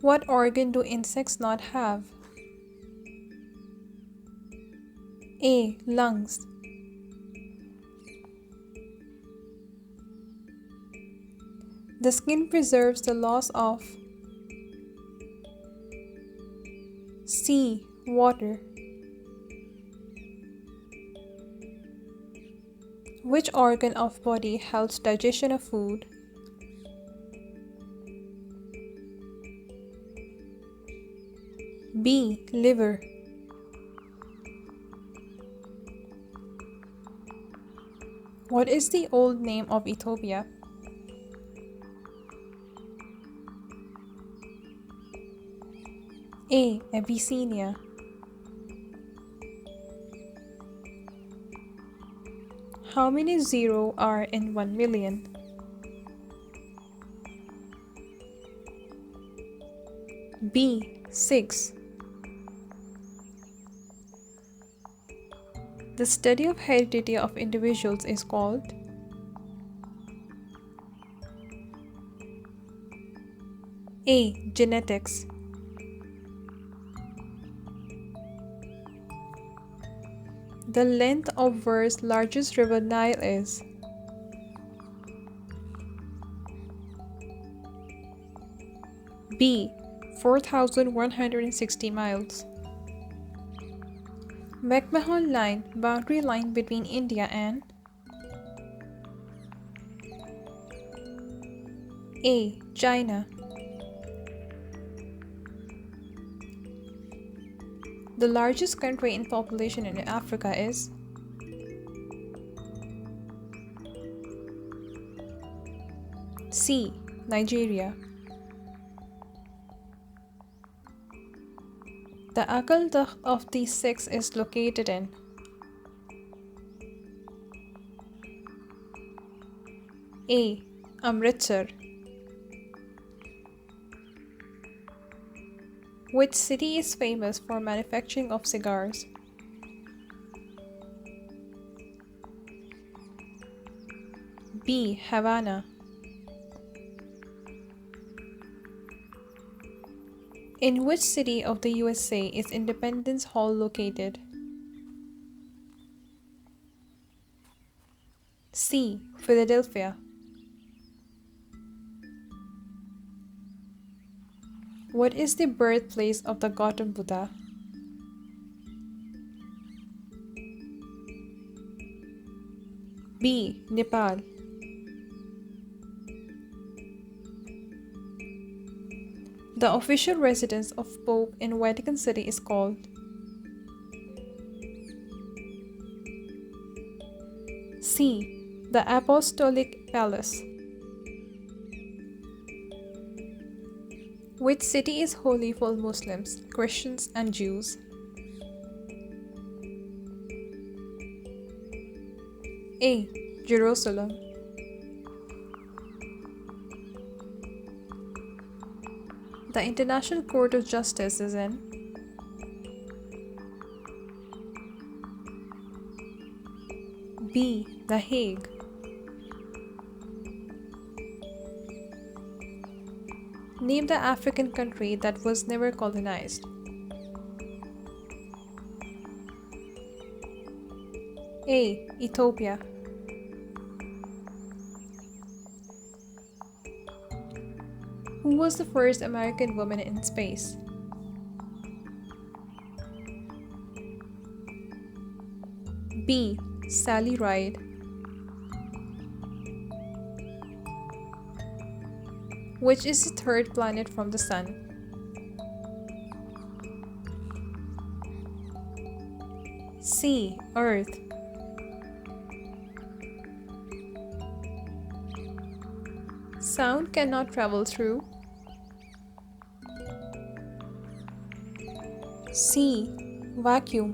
What organ do insects not have? A. Lungs. The skin preserves the loss of. C. Water. Which organ of body helps digestion of food? B. Liver. What is the old name of Ethiopia? A. Abyssinia. How many zeros are in 1 million? B. 6. The study of heredity of individuals is called. A. Genetics. The length of world's largest river Nile is. B. 4,160 miles. McMahon Line, boundary line between India and. A. China. The largest country in population in Africa is. C. Nigeria. The Akal Takht of the Sikhs is located in. A. Amritsar. Which city is famous for manufacturing of cigars? B. Havana. In which city of the USA is Independence Hall located? C. Philadelphia. What is the birthplace of the Gautam Buddha? B. Nepal. The official residence of Pope in Vatican City is called. C. The Apostolic Palace. Which city is holy for Muslims, Christians, and Jews? A. Jerusalem. The International Court of Justice is in. B. The Hague. Name the African country that was never colonized. A. Ethiopia. Who was the first American woman in space? B. Sally Ride. Which is the third planet from the Sun? C. Earth. Sound cannot travel through. C. Vacuum.